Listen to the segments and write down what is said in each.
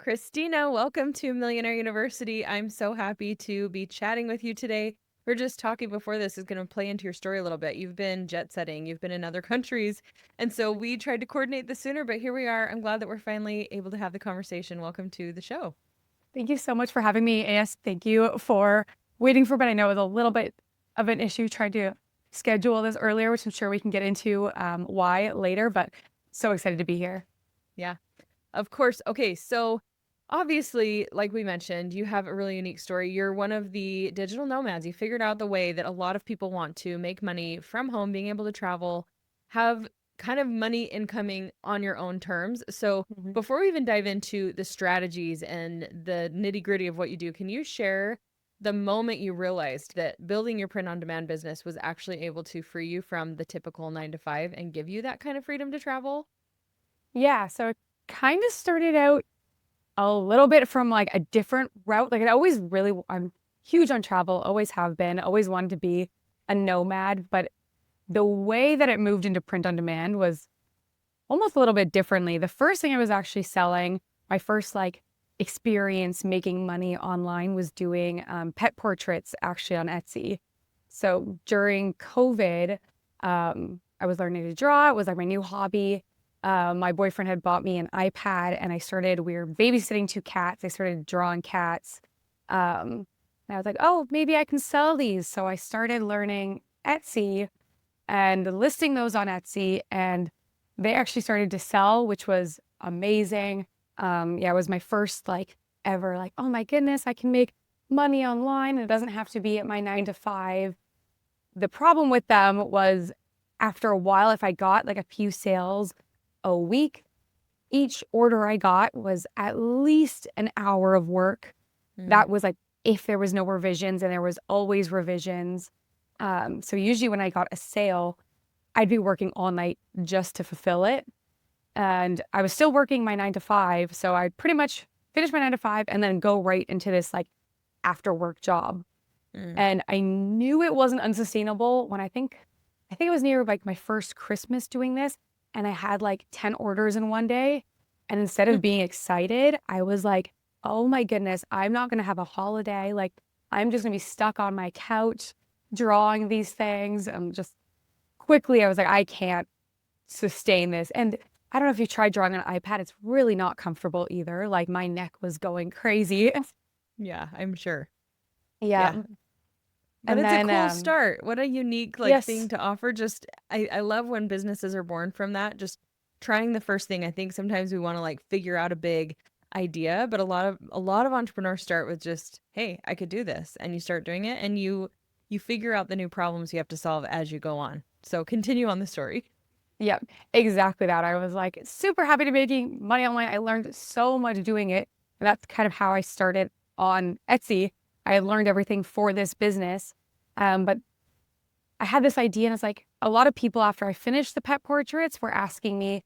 Christina, welcome to Millionaire University. I'm so happy to be chatting with you today. We're just talking before this is going to play into your story a little bit. You've been jet setting, you've been in other countries. And so we tried to coordinate this sooner, but here we are. I'm glad that we're finally able to have the conversation. Welcome to the show. Thank you so much for having me, AS. Thank you for waiting for, but I know it was a little bit of an issue trying to schedule this earlier, which I'm sure we can get into why later, but so excited to be here. Yeah, of course. Okay, so obviously, like we mentioned, you have a really unique story. You're one of the digital nomads. You figured out the way that a lot of people want to make money from home, being able to travel, have kind of money incoming on your own terms. So, Mhm. before we even dive into the strategies and the nitty gritty of what you do, can you share the moment you realized that building your print on demand business was actually able to free you from the typical 9 to 5 and give you that kind of freedom to travel? Yeah, so it kind of started out a little bit from like a different route. Like I'm huge on travel, always have been, always wanted to be a nomad, but the way that it moved into print on demand was almost a little bit differently. The first thing I was actually selling, my first like experience making money online was doing pet portraits actually on Etsy. So during COVID, I was learning to draw. It was like my new hobby. My boyfriend had bought me an iPad and we were babysitting two cats. I started drawing cats. And I was like, oh, maybe I can sell these. So I started learning Etsy and listing those on Etsy, and they actually started to sell, which was amazing. Yeah, it was my first like ever like, oh my goodness, I can make money online. It doesn't have to be at my 9 to 5. The problem with them was after a while, if I got like a few sales a week, each order I got was at least an hour of work. Mm, That was like if there was no revisions, and there was always revisions. So usually when I got a sale, I'd be working all night just to fulfill it. And I was still working my 9 to 5. So I'd pretty much finish my 9 to 5 and then go right into this like after work job. mm. And I knew it wasn't unsustainable when I think it was near like my first Christmas doing this. And I had like 10 orders in one day. And instead of being excited, I was like, oh my goodness, I'm not going to have a holiday. Like, I'm just going to be stuck on my couch drawing these things. I was like, I can't sustain this. And I don't know if you tried drawing on an iPad. It's really not comfortable either. Like, my neck was going crazy. Yeah, I'm sure. Yeah. Yeah. But And it's a then, cool start. What a unique thing yes. to offer. Just I love when businesses are born from that. Just trying the first thing. I think sometimes we want to figure out a big idea, but a lot of entrepreneurs start with just, hey, I could do this. And you start doing it and you figure out the new problems you have to solve as you go on. So continue on the story. Yep, exactly that. I was like super happy to be making money online. I learned so much doing it. And that's kind of how I started on Etsy. I had learned everything for this business. But I had this idea, and it's like a lot of people after I finished the pet portraits were asking me,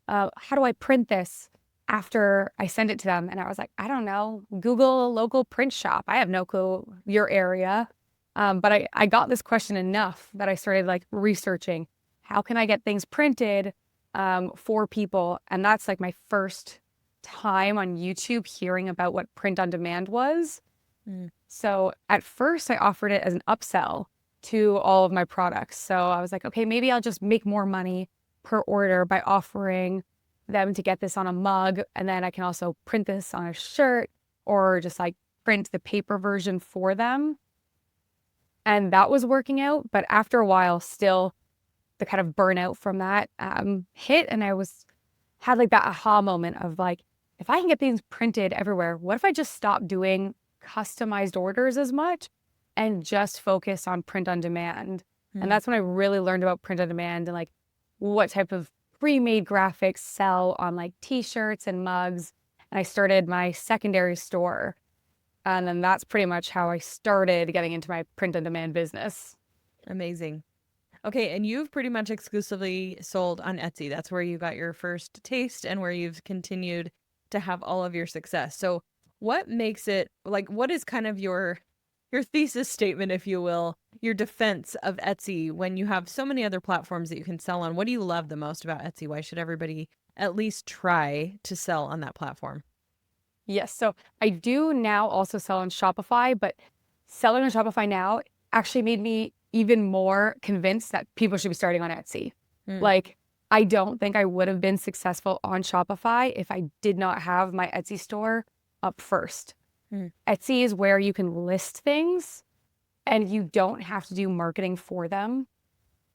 how do I print this after I send it to them? And I was like, I don't know, Google a local print shop. I have no clue your area. But I got this question enough that I started like researching how can I get things printed for people? And that's like my first time on YouTube hearing about what print on demand was. Mm, So at first, I offered it as an upsell to all of my products. So I was like, okay, maybe I'll just make more money per order by offering them to get this on a mug. And then I can also print this on a shirt or just like print the paper version for them. And that was working out. But after a while, still the kind of burnout from that hit. And had like that aha moment of like, if I can get things printed everywhere, what if I just stop doing customized orders as much and just focus on print on demand? And mm. that's when I really learned about print on demand and like what type of pre-made graphics sell on like t-shirts and mugs. And I started my secondary store. And then that's pretty much how I started getting into my print on demand business. Amazing. Okay, and you've pretty much exclusively sold on Etsy. That's where you got your first taste and where you've continued to have all of your success. So, what makes it what is kind of your thesis statement, if you will, your defense of Etsy when you have so many other platforms that you can sell on? What do you love the most about Etsy? Why should everybody at least try to sell on that platform? Yes. So I do now also sell on Shopify, but selling on Shopify now actually made me even more convinced that people should be starting on Etsy. Mm, Like, I don't think I would have been successful on Shopify if I did not have my Etsy store up first. mm, Etsy is where you can list things and you don't have to do marketing for them.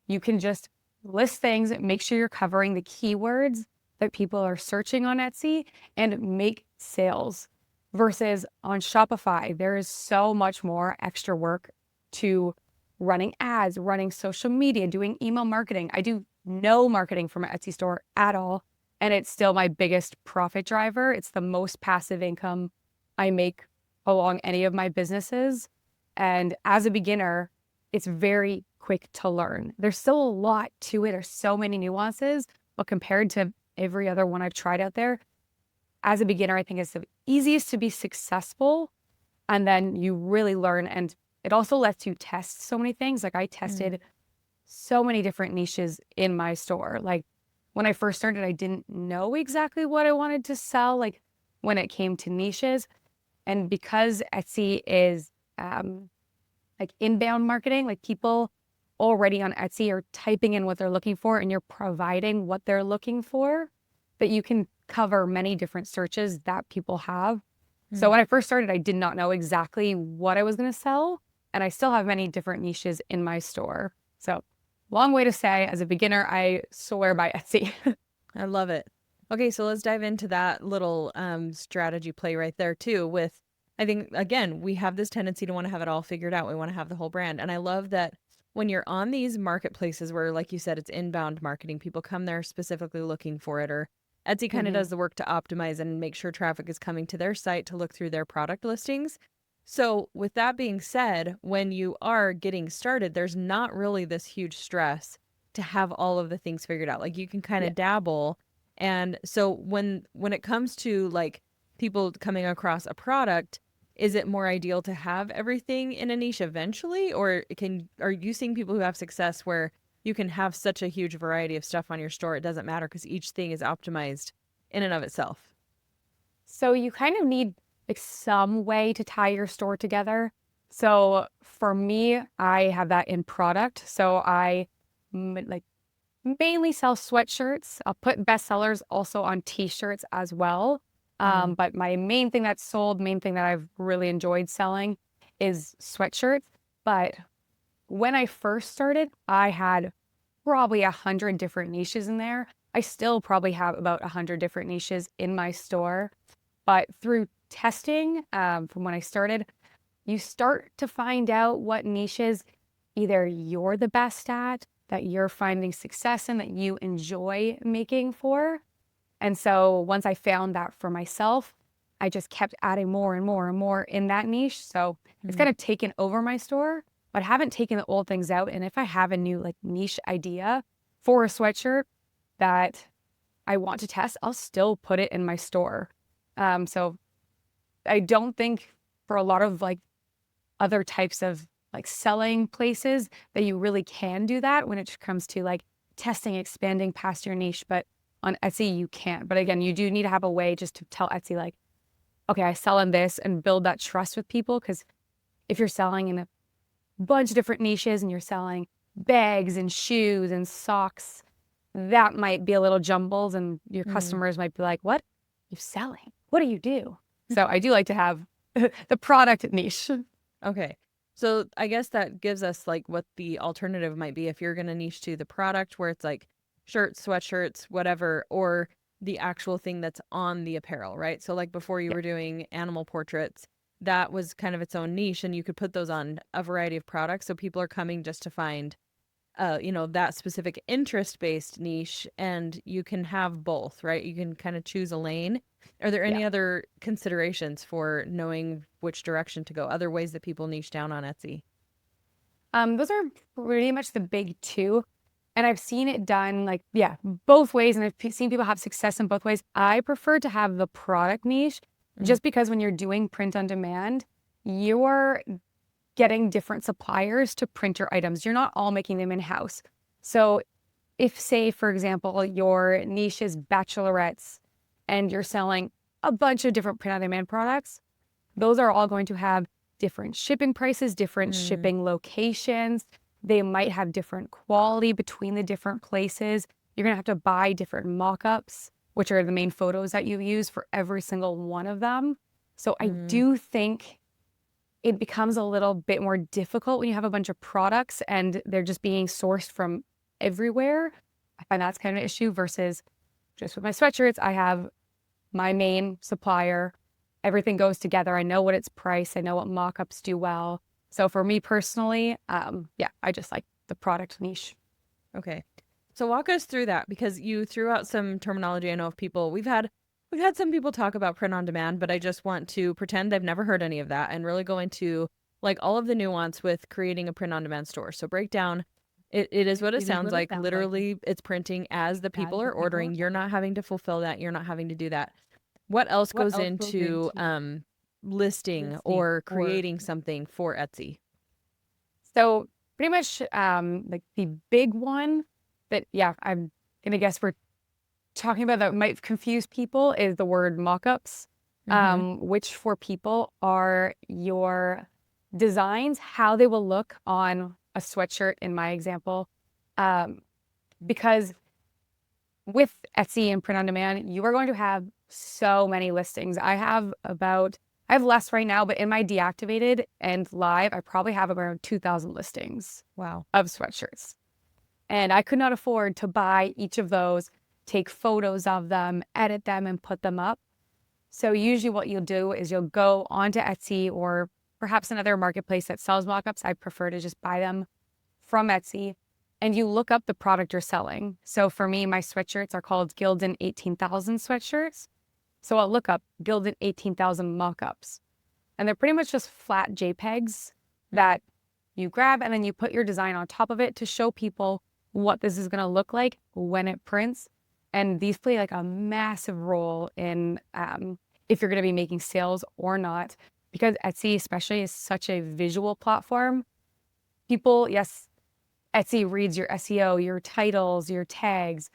You can just list things, make sure you're covering the keywords that people are searching on Etsy and make sales. Versus on Shopify, there is so much more extra work to running ads, running social media, doing email marketing. I do no marketing for my Etsy store at all. And it's still my biggest profit driver. It's the most passive income I make along any of my businesses. And as a beginner, it's very quick to learn. There's still a lot to it. There's so many nuances, but compared to every other one I've tried out there, as a beginner, I think it's the easiest to be successful. And then you really learn. And it also lets you test so many things. Like I mm, tested so many different niches in my store. Like when I first started, I didn't know exactly what I wanted to sell, like when it came to niches. And because Etsy is like inbound marketing, like people already on Etsy are typing in what they're looking for and you're providing what they're looking for, that you can cover many different searches that people have. So mm. when I first started, I did not know exactly what I was going to sell. And I still have many different niches in my store. So long way to say, as a beginner, I swear by Etsy. I love it. Okay, so let's dive into that little strategy play right there too with I think again, we have this tendency to want to have it all figured out. We want to have the whole brand. And I love that when you're on these marketplaces where like you said it's inbound marketing, people come there specifically looking for it or Etsy kind of hmm does the work to optimize and make sure traffic is coming to their site to look through their product listings. So, with that being said, when you are getting started, there's not really this huge stress to have all of the things figured out. Like you can kind Yeah. of dabble. And so when it comes to like people coming across a product, is it more ideal to have everything in a niche eventually or are you seeing people who have success where you can have such a huge variety of stuff on your store it doesn't matter because each thing is optimized in and of itself? So you kind of need like some way to tie your store together. So for me, I have that in product. So like mainly sell sweatshirts. I'll put bestsellers also on t-shirts as well. Mm, But my main thing that's sold, main thing that I've really enjoyed selling is sweatshirts. But when I first started, I had probably 100 different niches in there. I still probably have about 100 different niches in my store. But through testing, from when I started, you start to find out what niches either you're the best at, that you're finding success in, that you enjoy making for. And so once I found that for myself, I just kept adding more and more and more in that niche. So it's mm, kind of taken over my store, but I haven't taken the old things out. And if I have a new like niche idea for a sweatshirt that I want to test, I'll still put it in my store. So I don't think for a lot of like other types of like selling places that you really can do that when it comes to like testing, expanding past your niche. But on Etsy, you can't. But again, you do need to have a way just to tell Etsy, like, okay, I sell in this and build that trust with people. Because if you're selling in a bunch of different niches and you're selling bags and shoes and socks, that might be a little jumbled and your mm. customers might be like, what are you selling? What do you do? So I do like to have the product niche. Okay. So I guess that gives us like what the alternative might be if you're going to niche to the product where it's like shirts, sweatshirts, whatever, or the actual thing that's on the apparel, right? So like before you Yeah. were doing animal portraits, that was kind of its own niche and you could put those on a variety of products. So people are coming just to find that specific interest-based niche and you can have both, right? You can kind of choose a lane. Are there Yeah. any other considerations for knowing which direction to go? Other ways that people niche down on Etsy? Those are pretty much the big two. And I've seen it done like, yeah, both ways. And seen people have success in both ways. I prefer to have the product niche Mm, just because when you're doing print on demand, you're getting different suppliers to print your items. You're not all making them in house. So if, say, for example, your niche is bachelorettes and you're selling a bunch of different print-on-demand products. Those are all going to have different shipping prices, different shipping locations. They might have different quality between the different places. You're going to have to buy different mock-ups, which are the main photos that you use for every single one of them. So I do think it becomes a little bit more difficult when you have a bunch of products and they're just being sourced from everywhere. I find that's kind of an issue versus just with my sweatshirts, I have my main supplier. Everything goes together. I know what it's priced. I know what mock-ups do well. So for me personally, I just like the product niche. Okay. So walk us through that, because you threw out some terminology. I know of people, we've had some people talk about print on demand, but I just want to pretend I've never heard any of that and really go into like all of the nuance with creating a print on demand store. So break down, it is what it sounds like. Literally, it's printing as the people are ordering. You're not having to fulfill that. You're not having to do that. What else goes into listing or creating something for Etsy? So pretty much like the big one that, I'm going to guess we're talking about that might confuse people is the word mock-ups, which for people are your designs, how they will look on a sweatshirt in my example. Because with Etsy and print on demand, you are going to have so many listings. I have less right now, but in my deactivated and live, I probably have around 2,000 listings. Wow. Of sweatshirts. And I could not afford to buy each of those, take photos of them, edit them, and put them up. So usually what you'll do is you'll go onto Etsy or perhaps another marketplace that sells mockups. I prefer to just buy them from Etsy. And you look up the product you're selling. So for me, my sweatshirts are called Gildan 18,000 sweatshirts. So I'll look up Gildan 18,000 mockups. And they're pretty much just flat JPEGs that you grab and then you put your design on top of it to show people what this is going to look like when it prints. And these play like a massive role in if you're going to be making sales or not, because Etsy especially is such a visual platform. People, yes, Etsy reads your SEO, your titles, your tags,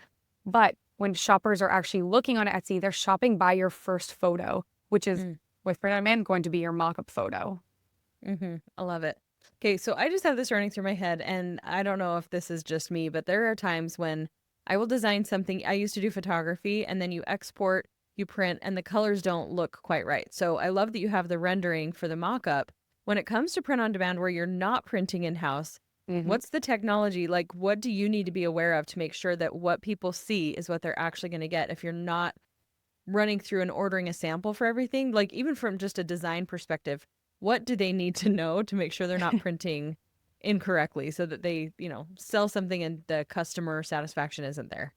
but when shoppers are actually looking on Etsy, they're shopping by your first photo, which is with print on demand going to be your mock-up photo. I love it. Okay, so I just have this running through my head, and I don't know if this is just me, but there are times when I will design something. I used to do photography, and then you export, you print, and the colors don't look quite right. So I love that you have the rendering for the mock-up. When it comes to print on demand where you're not printing in-house, what's the technology? Like, what do you need to be aware of to make sure that what people see is what they're actually going to get if you're not running through and ordering a sample for everything? Like, even from just a design perspective, what do they need to know to make sure they're not printing incorrectly so that they, sell something and the customer satisfaction isn't there?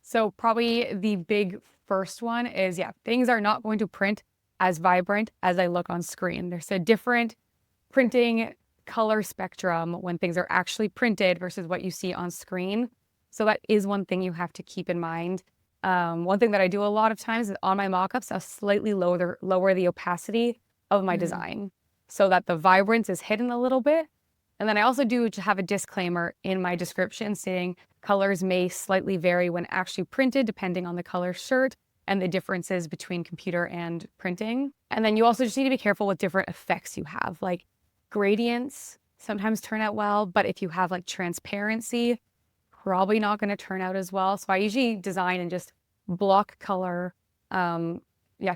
So probably the big first one is, things are not going to print as vibrant as they look on screen. There's a different printing color spectrum when things are actually printed versus what you see on screen. So that is one thing you have to keep in mind. One thing that I do a lot of times is on my mockups, I'll slightly lower the opacity of my design so that the vibrance is hidden a little bit. And then I also do have a disclaimer in my description saying colors may slightly vary when actually printed depending on the color shirt and the differences between computer and printing. And then you also just need to be careful with different effects you have. Like gradients sometimes turn out well, but if you have like transparency, probably not going to turn out as well. So I usually design and just block color.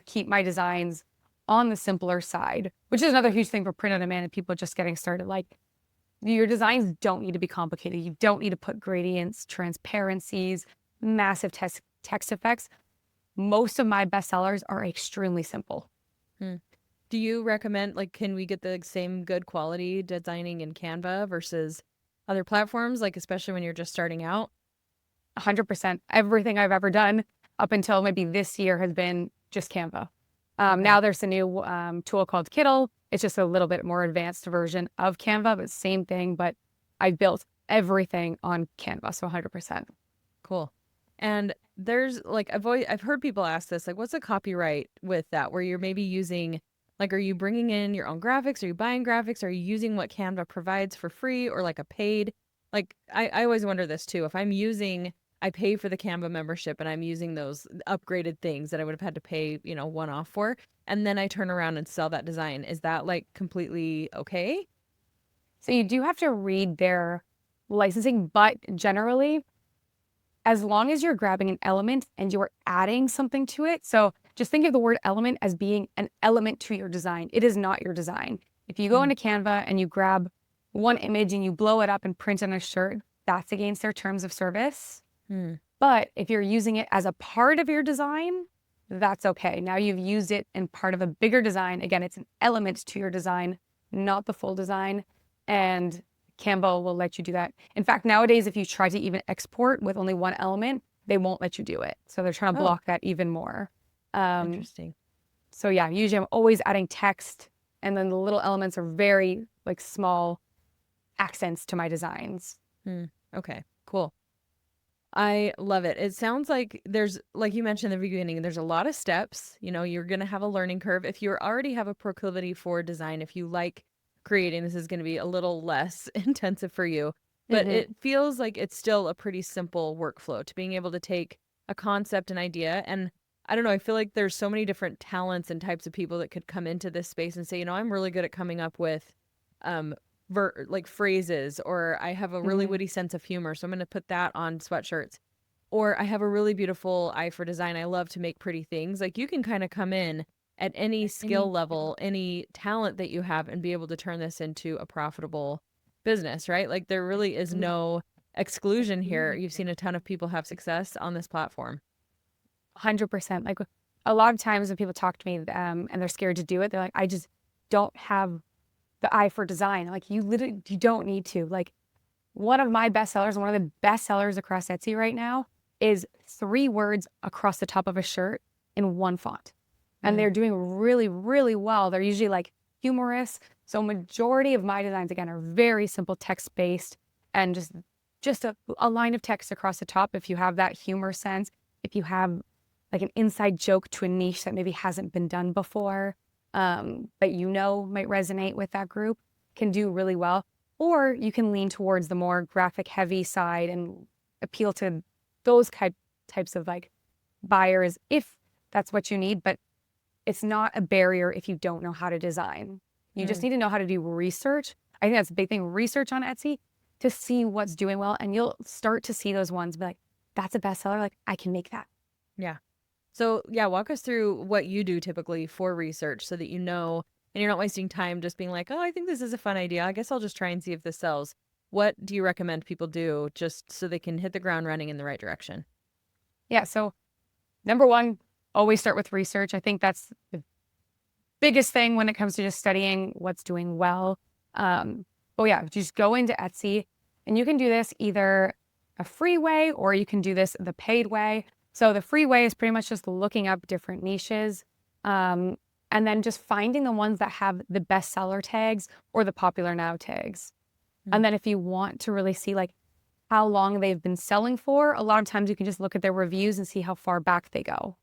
Keep my designs on the simpler side, which is another huge thing for print on demand and people just getting started. Like your designs don't need to be complicated. You don't need to put gradients, transparencies, massive text effects. Most of my bestsellers are extremely simple. Do you recommend, like, can we get the same good quality designing in Canva versus other platforms, like especially when you're just starting out? 100%. Everything I've ever done up until maybe this year has been just Canva. Now there's a new tool called Kittl. It's just a little bit more advanced version of Canva, but same thing. But I've built everything on Canva, so 100%. Cool. And there's like, I've heard people ask this, like, what's the copyright with that? Where you're maybe using, like, are you bringing in your own graphics? Are you buying graphics? Are you using what Canva provides for free or like a paid? Like, I always wonder this too. If I'm using I pay for the Canva membership and I'm using those upgraded things that I would have had to pay, one off for. And then I turn around and sell that design. Is that like completely okay? So you do have to read their licensing, but generally, as long as you're grabbing an element and you're adding something to it. So just think of the word element as being an element to your design. It is not your design. If you go Mm. into Canva and you grab one image and you blow it up and print on a shirt, that's against their terms of service. Mm. But if you're using it as a part of your design, that's okay. Now you've used it in part of a bigger design. Again, it's an element to your design, not the full design. And Canva will let you do that. In fact, nowadays, if you try to even export with only one element, they won't let you do it. So they're trying to Oh, block that even more. Um, interesting. so yeah, usually I'm always adding text, and then the little elements are very like small accents to my designs. Mm. Okay, cool. I love it. It sounds like there's, like you mentioned in the beginning, there's a lot of steps. You're going to have a learning curve. If you already have a proclivity for design, if you like creating, this is going to be a little less intensive for you. But Hmm. it feels like it's still a pretty simple workflow to being able to take a concept, an idea, and I don't know, I feel like there's so many different talents and types of people that could come into this space and say, I'm really good at coming up with um like phrases, or I have a really Hmm. witty sense of humor, so I'm going to put that on sweatshirts. Or I have a really beautiful eye for design. I love to make pretty things. Like you can kind of come in at any skill level, any talent that you have, and be able to turn this into a profitable business, right? Like there really is no exclusion here. You've seen a ton of people have success on this platform. 100%. Like a lot of times when people talk to me and they're scared to do it, they're like, I just don't have the eye for design. Like you don't need to. Like one of my best sellers, one of the best sellers across Etsy right now is 3 words across the top of a shirt in one font. And Mm. they're doing really, really well. They're usually like humorous. So majority of my designs, again, are very simple text-based and just a line of text across the top. If you have that humor sense, if you have like an inside joke to a niche that maybe hasn't been done before, but might resonate with that group, can do really well. Or you can lean towards the more graphic heavy side and appeal to those types of like buyers if that's what you need. But it's not a barrier if you don't know how to design. You just Mm. need to know how to do research. I think that's a big thing, research on Etsy to see what's doing well. And you'll start to see those ones be like, that's a bestseller. Like I can make that. Yeah. So, yeah, walk us through what you do typically for research so that and you're not wasting time just being like, oh, I think this is a fun idea. I guess I'll just try and see if this sells. What do you recommend people do just so they can hit the ground running in the right direction? Yeah. So number one, always start with research. I think that's the biggest thing when it comes to just studying what's doing well. Oh yeah, just go into Etsy and you can do this either a free way or you can do this the paid way. So the free way is pretty much just looking up different niches and then just finding the ones that have the bestseller tags or the popular now tags. And Mm. then if you want to really see like how long they've been selling for, a lot of times you can just look at their reviews and see how far back they go.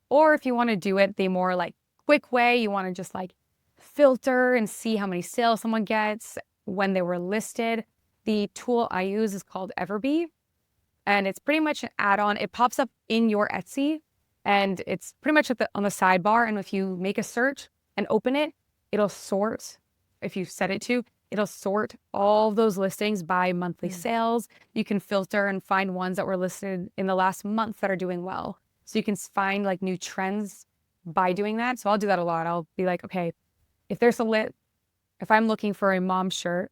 Or if you want to do it the more like quick way, you want to just like filter and see how many sales someone gets when they were listed. The tool I use is called Everbee, and it's pretty much an add-on. It pops up in your Etsy, and it's pretty much on the sidebar. And if you make a search and open it, it'll sort. If you set it to, it'll sort all those listings by monthly Mm. sales. You can filter and find ones that were listed in the last month that are doing well. So you can find like new trends by doing that. So I'll do that a lot. I'll be like, okay, if I'm looking for a mom shirt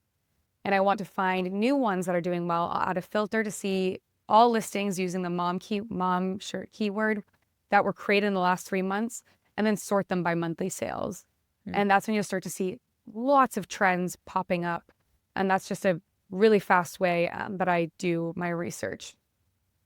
and I want to find new ones that are doing well, I'll add a filter to see all listings using the mom shirt keyword that were created in the last 3 months and then sort them by monthly sales. Mm. And that's when you'll start to see lots of trends popping up. And that's just a really fast way that I do my research.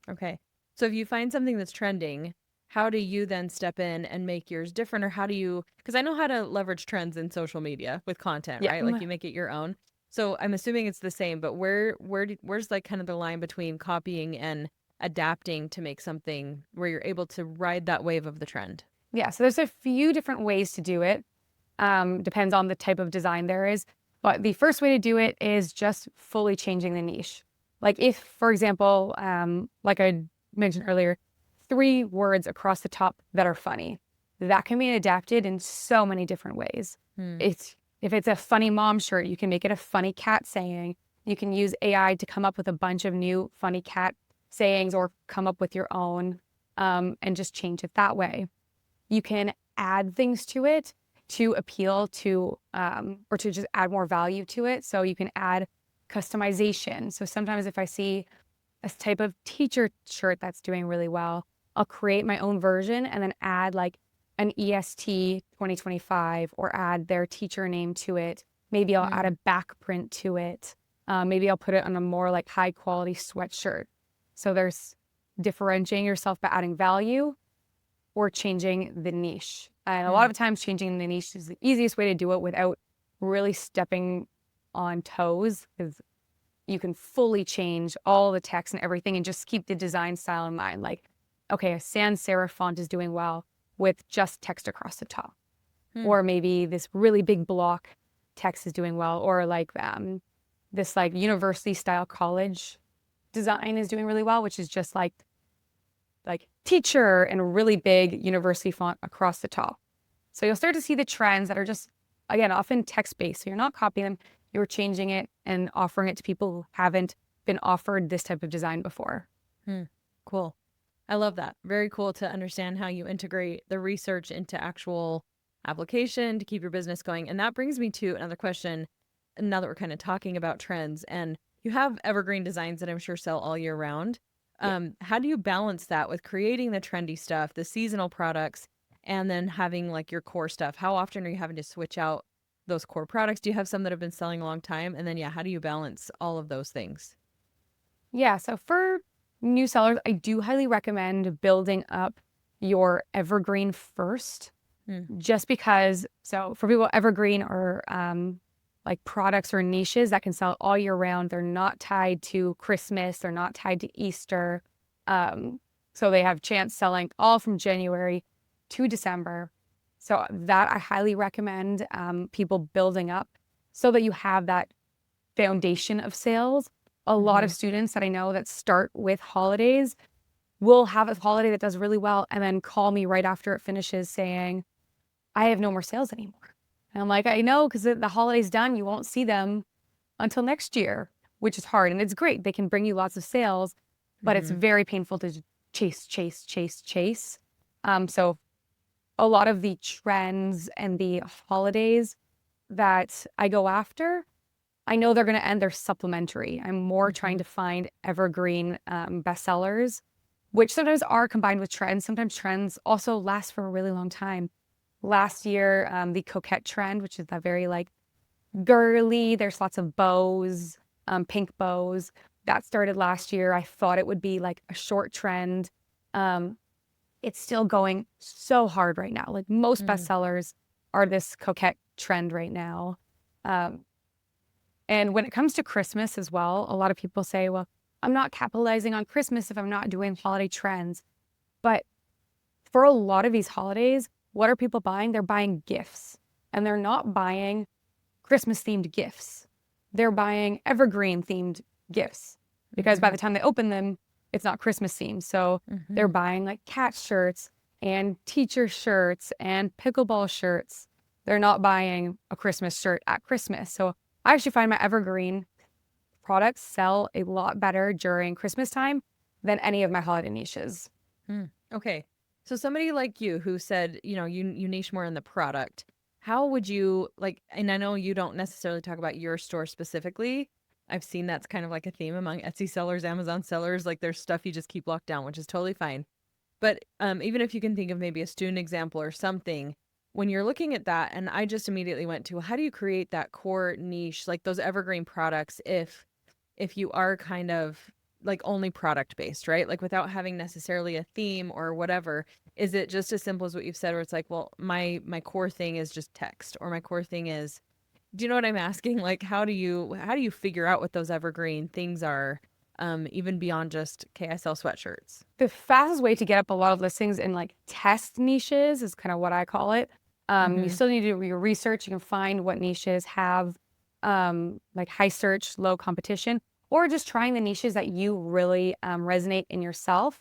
Okay. So if you find something that's trending, how do you then step in and make yours different? Or how do you, because I know how to leverage trends in social media with content, Yeah. right? Like you make it your own. So I'm assuming it's the same, but where's like kind of the line between copying and adapting to make something where you're able to ride that wave of the trend? Yeah. So there's a few different ways to do it. Depends on the type of design there is. But the first way to do it is just fully changing the niche. Like if, for example, like I mentioned earlier, 3 words across the top that are funny, that can be adapted in so many different ways. Hmm. If it's a funny mom shirt, you can make it a funny cat saying. You can use AI to come up with a bunch of new funny cat sayings or come up with your own, and just change it that way. You can add things to it to appeal to, or to just add more value to it. So you can add customization. So sometimes if I see a type of teacher shirt that's doing really well, I'll create my own version and then add like an EST 2025 or add their teacher name to it. Maybe I'll add a back print to it. Maybe I'll put it on a more like high quality sweatshirt. So there's differentiating yourself by adding value or changing the niche. And a lot of times changing the niche is the easiest way to do it without really stepping on toes, because you can fully change all the text and everything and just keep the design style in mind. Like, okay, a sans serif font is doing well with just text across the top. Or maybe this really big block text is doing well. Or like this like university style college design is doing really well, which is just like teacher and a really big university font across the top. So you'll start to see the trends that are just, again, often text-based. So you're not copying them, you're changing it and offering it to people who haven't been offered this type of design before. Cool. I love that. Very cool to understand how you integrate the research into actual application to keep your business going. And that brings me to another question. Now that we're kind of talking about trends, and you have evergreen designs that I'm sure sell all year round. How do you balance that with creating the trendy stuff, the seasonal products, and then having like your core stuff? How often are you having to switch out those core products? Do you have some that have been selling a long time? And then, yeah, how do you balance all of those things? Yeah, so for new sellers, I do highly recommend building up your evergreen first, just because, so for people, evergreen are like products or niches that can sell all year round. They're not tied to Christmas. They're not tied to Easter. So they have chance selling all from January to December. So that I highly recommend people building up so that you have that foundation of sales. A lot of students that I know that start with holidays will have a holiday that does really well and then call me right after it finishes saying, I have no more sales anymore. And I'm like, I know, because the holiday's done. You won't see them until next year, which is hard. And it's great. They can bring you lots of sales, but it's very painful to chase. So a lot of the trends and the holidays that I go after, I know they're going to end. They're supplementary. I'm more trying to find evergreen bestsellers, which sometimes are combined with trends. Sometimes trends also last for a really long time. Last year, the coquette trend, which is that very like girly, there's lots of bows, pink bows. That started last year. I thought it would be like a short trend. It's still going so hard right now. Like most bestsellers are this coquette trend right now. And when it comes to Christmas as well, a lot of people say, well, I'm not capitalizing on Christmas if I'm not doing holiday trends. But for a lot of these holidays, what are people buying? They're buying gifts, and they're not buying Christmas themed gifts. They're buying evergreen themed gifts because by the time they open them, it's not Christmas themed. So they're buying like cat shirts and teacher shirts and pickleball shirts. They're not buying a Christmas shirt at Christmas. So I actually find my evergreen products sell a lot better during Christmas time than any of my holiday niches. Okay. So somebody like you who said, you niche more in the product, how would you like, and I know you don't necessarily talk about your store specifically. I've seen that's kind of like a theme among Etsy sellers, Amazon sellers, like there's stuff you just keep locked down, which is totally fine. But even if you can think of maybe a student example or something, when you're looking at that, and I just immediately went to, how do you create that core niche, like those evergreen products, if you are kind of like only product based, right? Like without having necessarily a theme or whatever, is it just as simple as what you've said, where it's like, well, my core thing is just text, or my core thing is, do you know what I'm asking? Like, how do you figure out what those evergreen things are, even beyond just, okay, I sell sweatshirts? The fastest way to get up a lot of listings in like test niches is kind of what I call it. You still need to do your research. You can find what niches have like high search, low competition, or just trying the niches that you really resonate in yourself.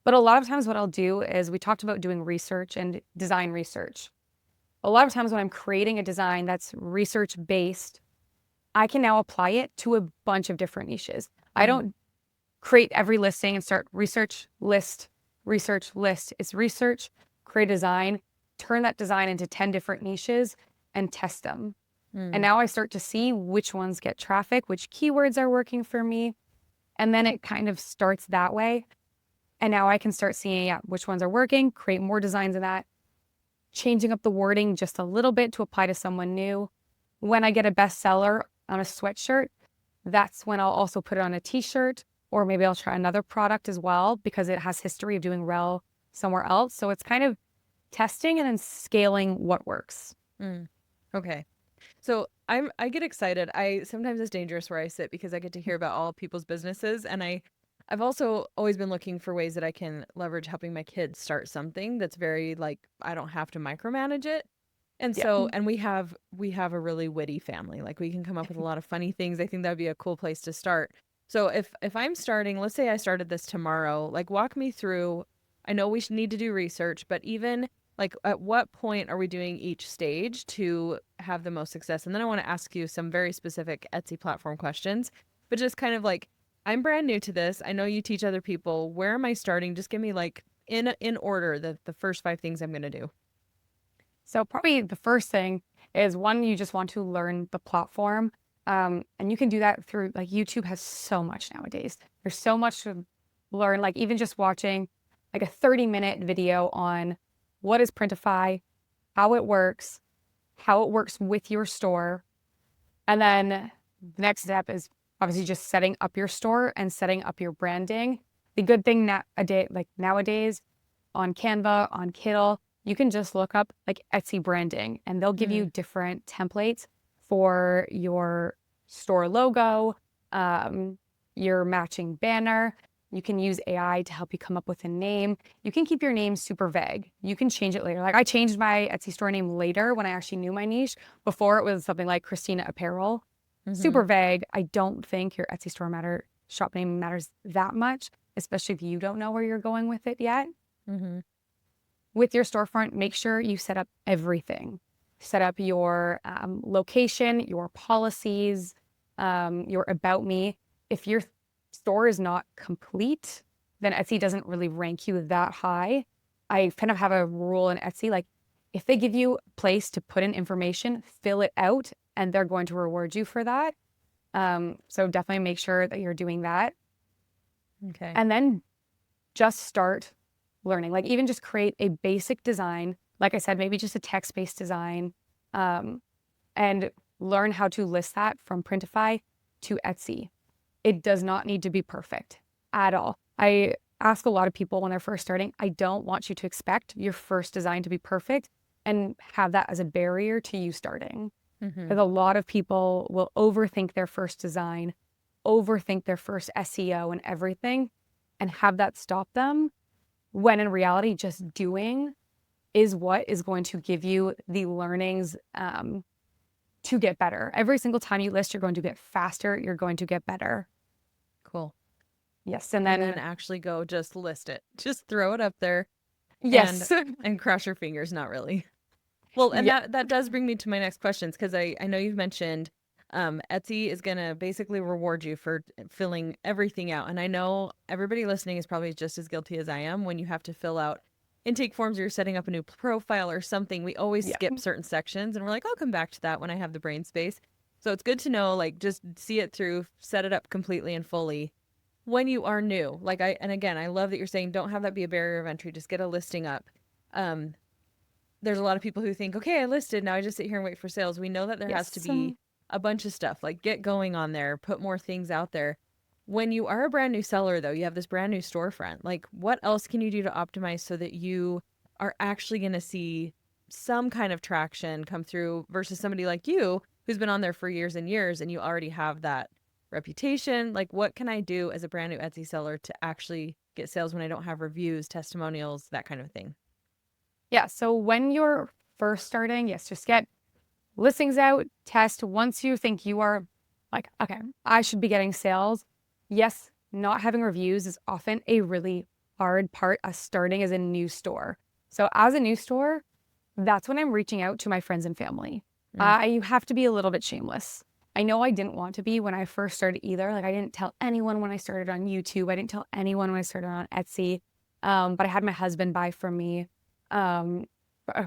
But a lot of times what I'll do is, we talked about doing research and design research. A lot of times when I'm creating a design that's research based, I can now apply it to a bunch of different niches. I don't create every listing and start research, list, research, list. It's research, create a design, turn that design into 10 different niches and test them. And now I start to see which ones get traffic, which keywords are working for me. And then it kind of starts that way. And now I can start seeing which ones are working, create more designs of that, changing up the wording just a little bit to apply to someone new. When I get a bestseller on a sweatshirt, that's when I'll also put it on a t-shirt, or maybe I'll try another product as well because it has history of doing well somewhere else. So it's kind of testing and then scaling what works. Okay. So I get excited. Sometimes it's dangerous where I sit because I get to hear about all people's businesses, and I've also always been looking for ways that I can leverage helping my kids start something that's very like, I don't have to micromanage it. And so, and we have a really witty family. Like, we can come up with a lot of funny things. I think that'd be a cool place to start. So if I'm starting, let's say I started this tomorrow, like, walk me through. I know we need to do research, but even like, at what point are we doing each stage to have the most success? And then I want to ask you some very specific Etsy platform questions, but just kind of like, I'm brand new to this. I know you teach other people. Where am I starting? Just give me, like, in order, the first 5 things I'm going to do. So probably the first thing is, one, you just want to learn the platform. And you can do that through, like, YouTube has so much nowadays. There's so much to learn, like even just watching like a 30-minute video on what is Printify, how it works with your store. And then the next step is obviously just setting up your store and setting up your branding. The good thing nowadays on Canva, on Kittl, you can just look up like Etsy branding, and they'll give you different templates for your store logo, your matching banner. You can use AI to help you come up with a name. You can keep your name super vague. You can change it later. Like, I changed my Etsy store name later when I actually knew my niche. Before, it was something like Christina Apparel. Super vague. I don't think your Etsy store shop name matters that much, especially if you don't know where you're going with it yet. With your storefront, make sure you set up everything. Set up your location, your policies, your about me. If your store is not complete, then Etsy doesn't really rank you that high. I kind of have a rule in Etsy, like, if they give you a place to put in information, fill it out, and they're going to reward you for that. So definitely make sure that you're doing that. Okay. And then just start learning. Like, even just create a basic design. Like I said, maybe just a text-based design, and learn how to list that from Printify to Etsy. It does not need to be perfect at all. I ask a lot of people when they're first starting, I don't want you to expect your first design to be perfect and have that as a barrier to you starting. Because a lot of people will overthink their first design, overthink their first SEO and everything, and have that stop them, when in reality, just doing is what is going to give you the learnings to get better. Every single time you list, you're going to get faster. You're going to get better. Cool. Yes. And then actually go just list it. Just throw it up there. Yes. And cross your fingers. Not really. Well, and that does bring me to my next questions, because I know you've mentioned Etsy is going to basically reward you for filling everything out. And I know everybody listening is probably just as guilty as I am when you have to fill out intake forms or you're setting up a new profile or something. We always skip certain sections, and we're like, I'll come back to that when I have the brain space. So it's good to know, like, just see it through, set it up completely and fully when you are new. Like, and again, I love that you're saying don't have that be a barrier of entry. Just get a listing up. There's a lot of people who think, okay, I listed, now I just sit here and wait for sales. We know that there has to be a bunch of stuff, like, get going on there, put more things out there. When you are a brand new seller, though, you have this brand new storefront. Like, what else can you do to optimize so that you are actually going to see some kind of traction come through versus somebody like you who's been on there for years and years and you already have that reputation? Like, what can I do as a brand new Etsy seller to actually get sales when I don't have reviews, testimonials, that kind of thing? Yeah. So when you're first starting, yes, just get listings out, test. Once you think you are like, okay, I should be getting sales. Yes, not having reviews is often a really hard part of starting as a new store. So as a new store, that's when I'm reaching out to my friends and family. Mm. You have to be a little bit shameless. I know I didn't want to be when I first started either. Like I didn't tell anyone when I started on YouTube. I didn't tell anyone when I started on Etsy. But I had my husband buy from me, from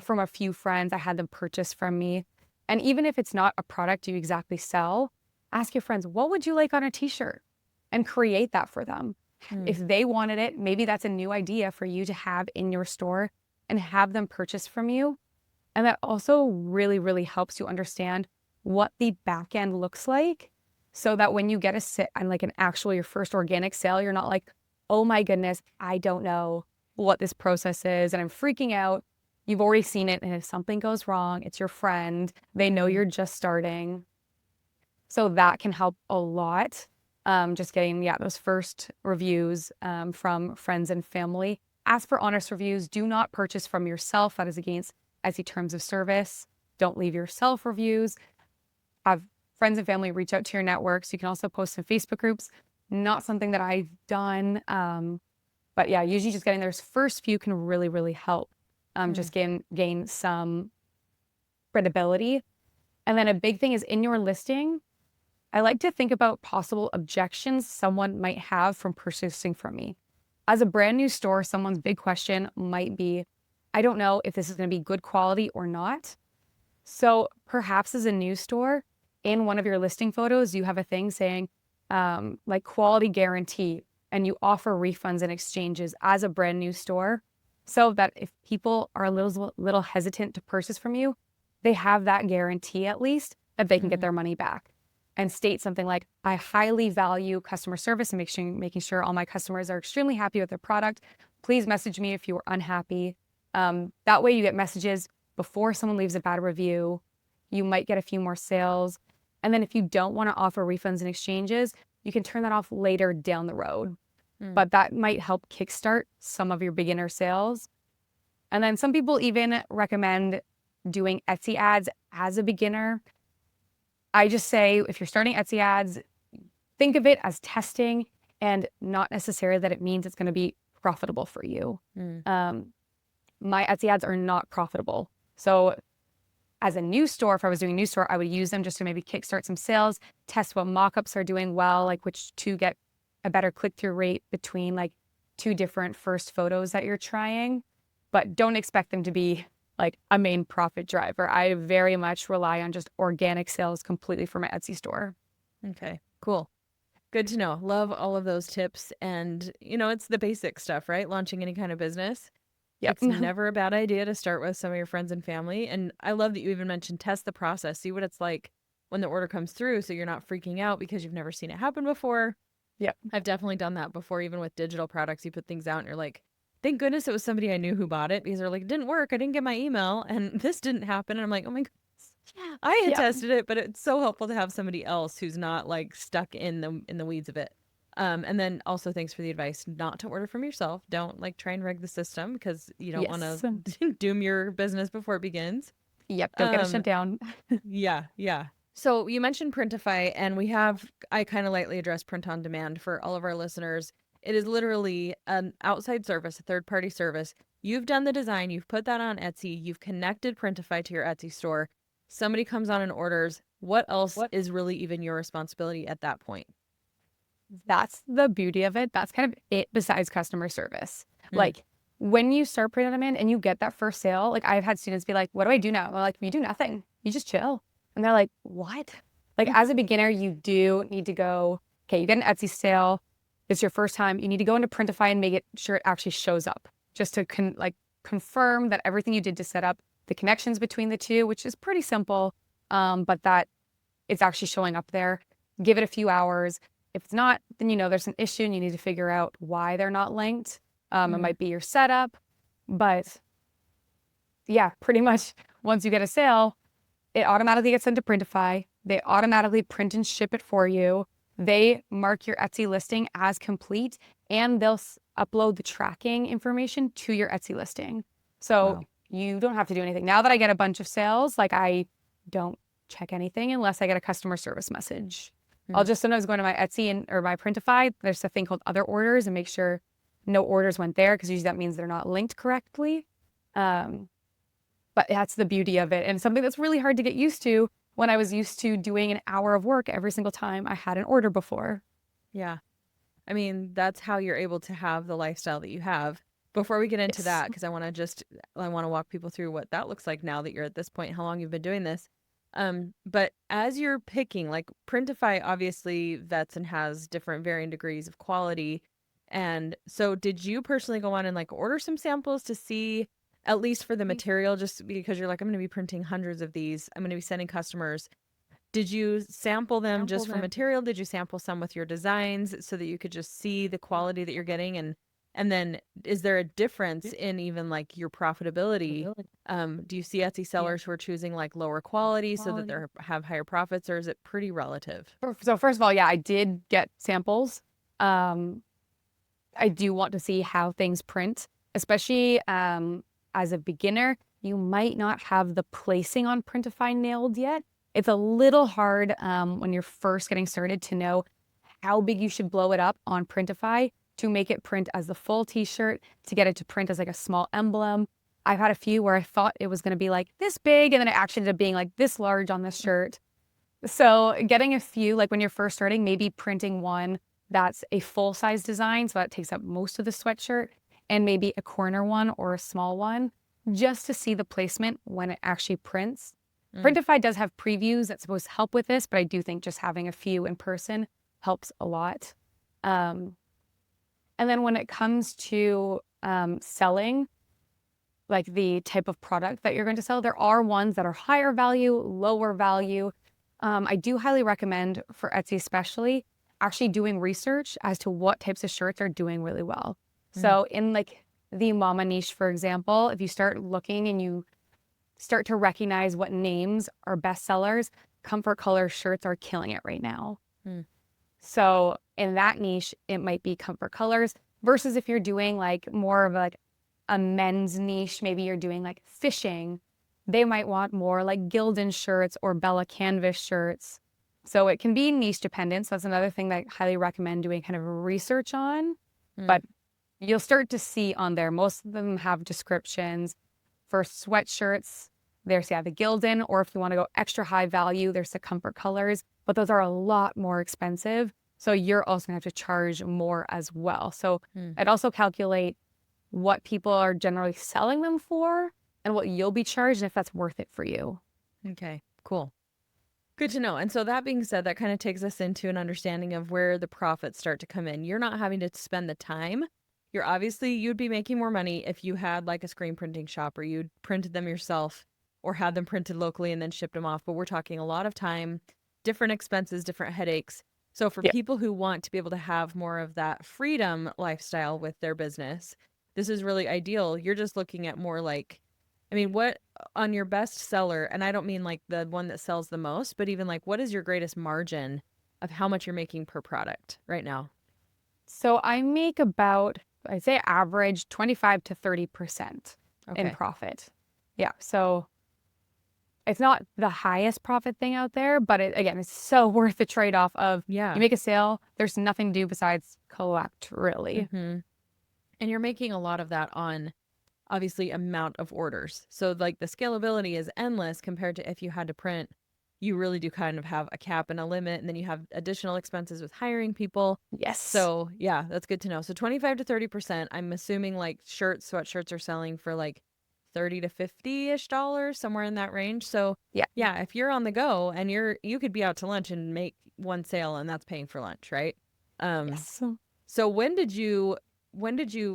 a few friends. I had them purchase from me. And even if it's not a product you exactly sell, ask your friends, what would you like on a t-shirt? And create that for them. Mm. If they wanted it, maybe that's a new idea for you to have in your store and have them purchase from you. And that also really, really helps you understand what the back end looks like so that when you get a sit on like an actual, your first organic sale, you're not like, oh my goodness, I don't know what this process is and I'm freaking out. You've already seen it. And if something goes wrong, it's your friend. They know you're just starting. So that can help a lot. Just getting, those first reviews from friends and family. Ask for honest reviews. Do not purchase from yourself. That is against Etsy terms of service. Don't leave yourself reviews. Have friends and family reach out to your networks. You can also post in Facebook groups. Not something that I've done. But yeah, usually just getting those first few can really, really help. Just gain some credibility. And then a big thing is in your listing, I like to think about possible objections someone might have from purchasing from me. As a brand new store, someone's big question might be, I don't know if this is going to be good quality or not. So perhaps as a new store, in one of your listing photos, you have a thing saying like quality guarantee, and you offer refunds and exchanges as a brand new store, so that if people are a little hesitant to purchase from you, they have that guarantee at least that they can get their money back. And state something like, I highly value customer service and making sure all my customers are extremely happy with their product. Please message me if you are unhappy. That way you get messages before someone leaves a bad review. You might get a few more sales. And then if you don't want to offer refunds and exchanges, you can turn that off later down the road. But that might help kickstart some of your beginner sales. And then some people even recommend doing Etsy ads as a beginner. I just say, if you're starting Etsy ads, think of it as testing and not necessarily that it means it's going to be profitable for you. My Etsy ads are not profitable. So as a new store, if I was doing a new store, I would use them just to maybe kickstart some sales, test what mockups are doing well, like which to get a better click-through rate between like two different first photos that you're trying. But don't expect them to be like a main profit driver. I very much rely on just organic sales completely for my Etsy store. Okay, cool. Good to know. Love all of those tips. And, it's the basic stuff, right? Launching any kind of business. Yep. It's never a bad idea to start with some of your friends and family. And I love that you even mentioned test the process. See what it's like when the order comes through so you're not freaking out because you've never seen it happen before. Yep. I've definitely done that before, even with digital products. You put things out and you're like, thank goodness it was somebody I knew who bought it, because they're like, it didn't work. I didn't get my email and this didn't happen. And I'm like, oh my goodness. Yeah, I had tested it, but it's so helpful to have somebody else who's not like stuck in the weeds of it. And then also thanks for the advice not to order from yourself. Don't like try and rig the system because you don't want to doom your business before it begins. Yep. Don't get it shut down. Yeah. So you mentioned Printify, and I kind of lightly address print on demand for all of our listeners. It is literally an outside service, a third-party service. You've done the design, you've put that on Etsy, you've connected Printify to your Etsy store. Somebody comes on and orders. What else is really even your responsibility at that point? That's the beauty of it. That's kind of it besides customer service. Like when you start print on demand and you get that first sale, like I've had students be like, what do I do now? I'm like, you do nothing. You just chill. And they're like, what? Like as a beginner, you do need to go, okay, you get an Etsy sale. It's your first time. You need to go into Printify and make sure it actually shows up, just to confirm that everything you did to set up the connections between the two, which is pretty simple, but that it's actually showing up there. Give it a few hours. If it's not, then there's an issue and you need to figure out why they're not linked. It might be your setup, but yeah, pretty much once you get a sale, it automatically gets sent to Printify. They automatically print and ship it for you. They mark your Etsy listing as complete, and they'll upload the tracking information to your Etsy listing. So you don't have to do anything. Now that I get a bunch of sales, like I don't check anything unless I get a customer service message. I'll just sometimes go into my Etsy or my Printify. There's a thing called other orders and make sure no orders went there because usually that means they're not linked correctly. But that's the beauty of it. And something that's really hard to get used to when I was used to doing an hour of work every single time I had an order before. Yeah. I mean, that's how you're able to have the lifestyle that you have. Before we get into that, because I want to walk people through what that looks like now that you're at this point, how long you've been doing this. But as you're picking, like Printify obviously vets and has different varying degrees of quality. And so did you personally go on and like order some samples to see, at least for the material, just because you're like, I'm going to be printing hundreds of these, I'm going to be sending customers. Did you sample them just for material? Did you sample some with your designs so that you could just see the quality that you're getting? And then is there a difference in even like your profitability? Do you see Etsy sellers who are choosing like lower quality so that they have higher profits, or is it pretty relative? So first of all, yeah, I did get samples. I do want to see how things print, especially as a beginner. You might not have the placing on Printify nailed yet. It's a little hard when you're first getting started to know how big you should blow it up on Printify to make it print as the full t-shirt, to get it to print as like a small emblem. I've had a few where I thought it was going to be like this big and then it actually ended up being like this large on this shirt. So getting a few, like when you're first starting, maybe printing one that's a full size design, so that takes up most of the sweatshirt, and maybe a corner one or a small one, just to see the placement when it actually prints. Printify does have previews that's supposed to help with this, but I do think just having a few in person helps a lot. And then when it comes to selling, like the type of product that you're going to sell, there are ones that are higher value, lower value. I do highly recommend, for Etsy especially, actually doing research as to what types of shirts are doing really well. So in like the mama niche, for example, if you start looking and you start to recognize what names are best sellers, Comfort Color shirts are killing it right now. So in that niche, it might be Comfort Colors, versus if you're doing like more of like a men's niche, maybe you're doing like fishing, they might want more like Gildan shirts or Bella Canvas shirts. So it can be niche dependent. So that's another thing that I highly recommend doing kind of research on. But you'll start to see on there, most of them have descriptions. For sweatshirts, there's the Gildan, or if you want to go extra high value, there's the Comfort Colors, but those are a lot more expensive. So you're also gonna have to charge more as well. So I'd also calculate what people are generally selling them for and what you'll be charged and if that's worth it for you. Okay, cool. Good to know. And so that being said, that kind of takes us into an understanding of where the profits start to come in. You're not having to spend the time. You'd be making more money if you had like a screen printing shop, or you'd printed them yourself or had them printed locally and then shipped them off. But we're talking a lot of time, different expenses, different headaches. So for people who want to be able to have more of that freedom lifestyle with their business, this is really ideal. You're just looking at more like, I mean, what on your best seller, and I don't mean like the one that sells the most, but even like what is your greatest margin of how much you're making per product right now? So I make about, I'd say average 25 to 30% in profit. Yeah. So it's not the highest profit thing out there, but again, it's so worth the trade-off of you make a sale, there's nothing to do besides collect, really. And you're making a lot of that on obviously amount of orders. So like the scalability is endless compared to if you had to print. You really do kind of have a cap and a limit, and then you have additional expenses with hiring people. Yes. So yeah, that's good to know. So 25 to 30%, I'm assuming like sweatshirts are selling for like 30 to 50-ish dollars, somewhere in that range. So yeah, if you're on the go and you could be out to lunch and make one sale and that's paying for lunch, right? Yes. So when did you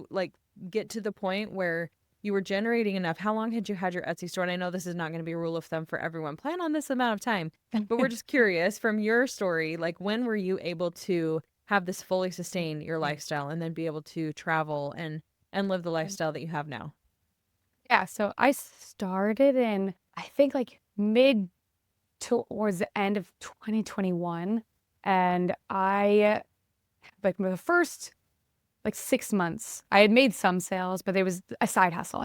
like get to the point where you were generating enough? How long had you had your Etsy store? And I know this is not going to be a rule of thumb for everyone. Plan on this amount of time. But we're just curious from your story, like when were you able to have this fully sustain your lifestyle and then be able to travel and live the lifestyle that you have now? Yeah. So I started in, I think like mid towards the end of 2021. And I, like the first like 6 months, I had made some sales, but there was a side hustle.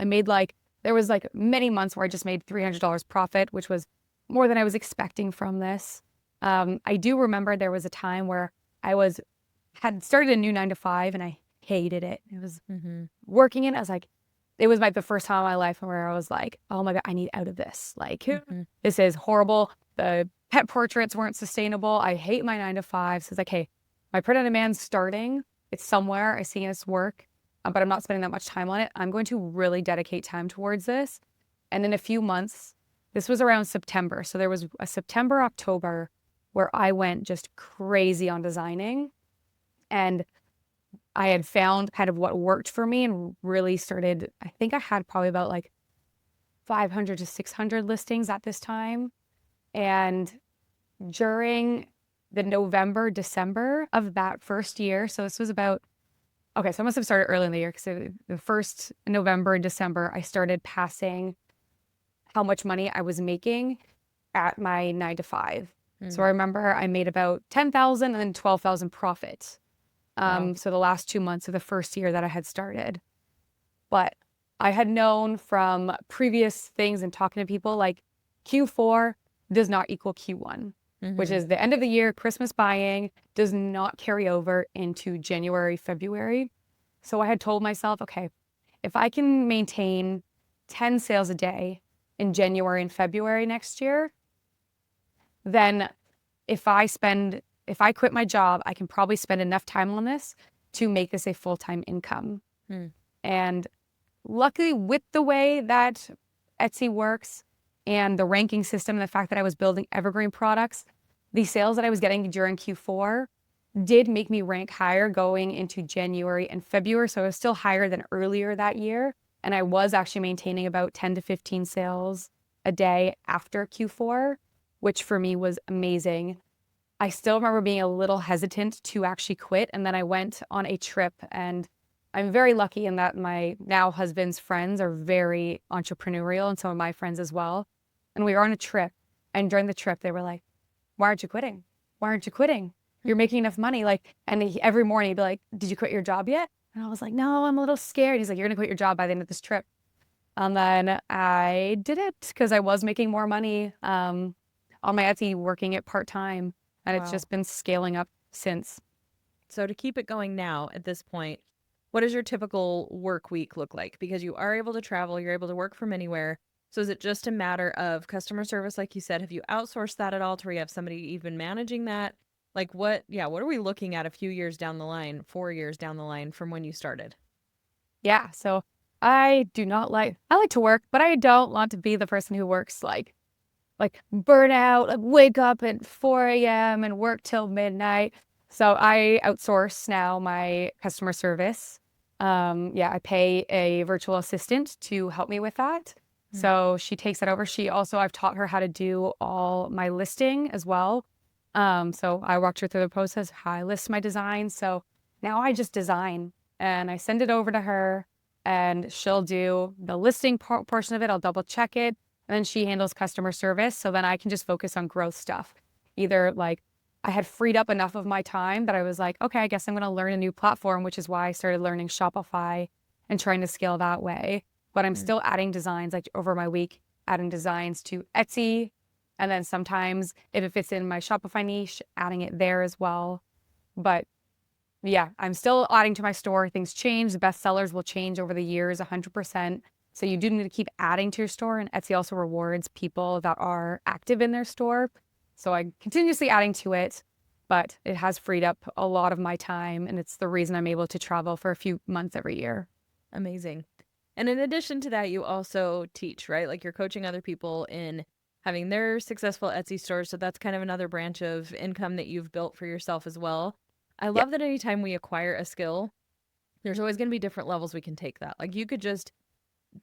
There was like many months where I just made $300 profit, which was more than I was expecting from this. I do remember there was a time where had started a new 9 to 5 and I hated it. It was Mm-hmm. working in. I was like, it was like the first time in my life where I was like, oh my God, I need out of this. Like, Mm-hmm. this is horrible. The pet portraits weren't sustainable. I hate my 9 to 5. So it's like, hey, my print on demand's starting. It's somewhere. I see this work, but I'm not spending that much time on it. I'm going to really dedicate time towards this. And in a few months, this was around September. So there was a September, October where I went just crazy on designing. And I had found kind of what worked for me and really started. I think I had probably about like 500 to 600 listings at this time. And during the November, December of that first year, so this was about, okay, so I must have started early in the year because the first November and December, I started passing how much money I was making at my 9 to 5. So I remember I made about 10,000 and then 12,000 profit. Wow. So the last 2 months of the first year that I had started. But I had known from previous things and talking to people like Q4 does not equal Q1, which Mm-hmm. is the end of the year. Christmas buying does not carry over into January, February. So I had told myself, okay, if I can maintain 10 sales a day in January and February next year, then if I quit my job, I can probably spend enough time on this to make this a full-time income. Mm. And luckily, with the way that Etsy works and the ranking system, and the fact that I was building evergreen products, the sales that I was getting during Q4 did make me rank higher going into January and February. So I was still higher than earlier that year. And I was actually maintaining about 10 to 15 sales a day after Q4, which for me was amazing. I still remember being a little hesitant to actually quit. And then I went on a trip, and I'm very lucky in that my now husband's friends are very entrepreneurial, and some of my friends as well. And we were on a trip, and during the trip, they were like, why aren't you quitting? Why aren't you quitting? You're making enough money. Like, and every morning he'd be like, did you quit your job yet? And I was like, no, I'm a little scared. He's like, you're going to quit your job by the end of this trip. And then I did it because I was making more money on my Etsy, working it part-time. And it's Wow. just been scaling up since. So to keep it going now at this point, what does your typical work week look like? Because you are able to travel, you're able to work from anywhere. So is it just a matter of customer service, like you said? Have you outsourced that at all to where you have somebody even managing that? Like what are we looking at a few years down the line, 4 years down the line from when you started? Yeah. So I like to work, but I don't want to be the person who works like burn out, like wake up at 4 a.m. and work till midnight. So I outsource now my customer service. I pay a virtual assistant to help me with that. Mm. So she takes that over. I've taught her how to do all my listing as well. So I walked her through the process, how I list my designs. So now I just design and I send it over to her, and she'll do the listing portion of it. I'll double check it. And then she handles customer service. So then I can just focus on growth stuff. Either like I had freed up enough of my time that I was like, okay, I guess I'm going to learn a new platform, which is why I started learning Shopify and trying to scale that way. But I'm Mm. still adding designs like over my week, adding designs to Etsy. And then sometimes if it fits in my Shopify niche, adding it there as well. But yeah, I'm still adding to my store. Things change. The best sellers will change over the years, 100%. So you do need to keep adding to your store. And Etsy also rewards people that are active in their store. So I'm continuously adding to it, but it has freed up a lot of my time. And it's the reason I'm able to travel for a few months every year. Amazing. And in addition to that, you also teach, right? Like you're coaching other people in having their successful Etsy stores. So that's kind of another branch of income that you've built for yourself as well. I Yeah. love that anytime we acquire a skill, there's always going to be different levels we can take that. Like you could just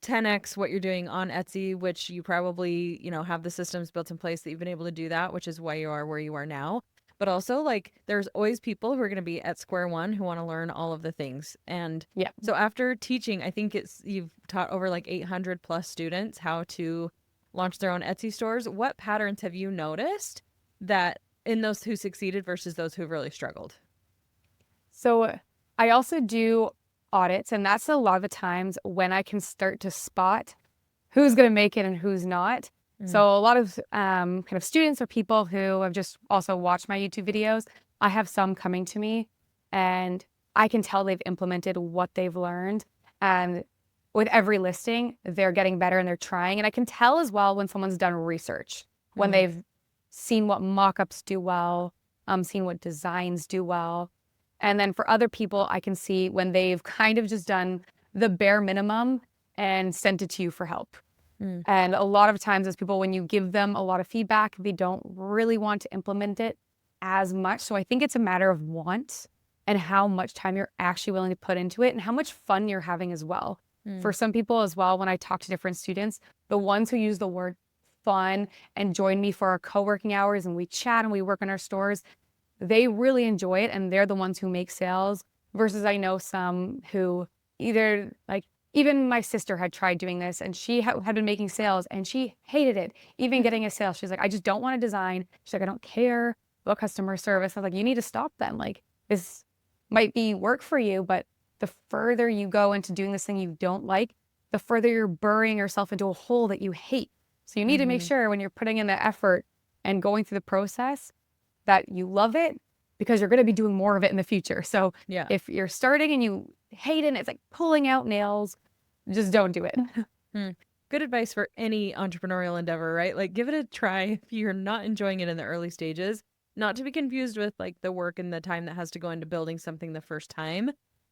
10x what you're doing on Etsy, which you probably, have the systems built in place that you've been able to do that, which is why you are where you are now. But also, like, there's always people who are going to be at square one who want to learn all of the things. And Yeah. so after teaching, I think you've taught over like 800 plus students how to launch their own Etsy stores. What patterns have you noticed that in those who succeeded versus those who've really struggled? So I also do audits, and that's a lot of the times when I can start to spot who's going to make it and who's not. So a lot of kind of students or people who have just also watched my YouTube videos, I have some coming to me and I can tell they've implemented what they've learned. And with every listing, they're getting better and they're trying. And I can tell as well when someone's done research, when they've seen what mock-ups do well, seen what designs do well. And then for other people, I can see when they've kind of just done the bare minimum and sent it to you for help. And a lot of times as people, when you give them a lot of feedback, they don't really want to implement it as much. So I think it's a matter of want and how much time you're actually willing to put into it and how much fun you're having as well. For some people as well, when I talk to different students, the ones who use the word fun and join me for our co-working hours and we chat and we work in our stores, they really enjoy it and they're the ones who make sales versus I know some who either like, even my sister had tried doing this and she had been making sales and she hated it. Even getting a sale, she's like, I just don't want to design. She's like, I don't care about customer service. I was like, you need to stop then. Like this might be work for you, but the further you go into doing this thing you don't like, the further you're burying yourself into a hole that you hate. So you need to make sure when you're putting in the effort and going through the process that you love it because you're going to be doing more of it in the future. So if you're starting and you hate it and it's like pulling out nails, just don't do it. Good advice for any entrepreneurial endeavor, right? Like give it a try if you're not enjoying it in the early stages, not to be confused with like the work and the time that has to go into building something the first time.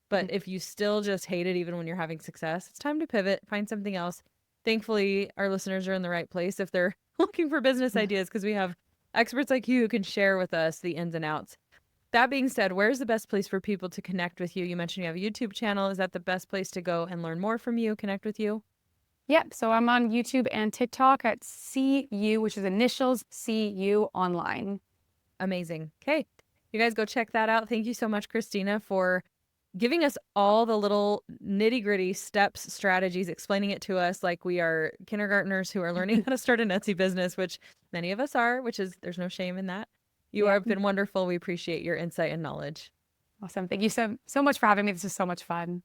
But if you still just hate it, even when you're having success, it's time to pivot, find something else. Thankfully, our listeners are in the right place if they're looking for business ideas because we have experts like you who can share with us the ins and outs. That being said, where's the best place for people to connect with you? You mentioned you have a YouTube channel. Is that the best place to go and learn more from you, connect with you? Yep. So I'm on YouTube and TikTok at CU, which is initials CU online. Amazing. Okay. You guys go check that out. Thank you so much, Christina, for giving us all the little nitty gritty steps, strategies, explaining it to us like we are kindergartners who are learning how to start an Etsy business, which many of us are, which is, there's no shame in that. You have been wonderful. We appreciate your insight and knowledge. Awesome. Thank you so much for having me. This is so much fun.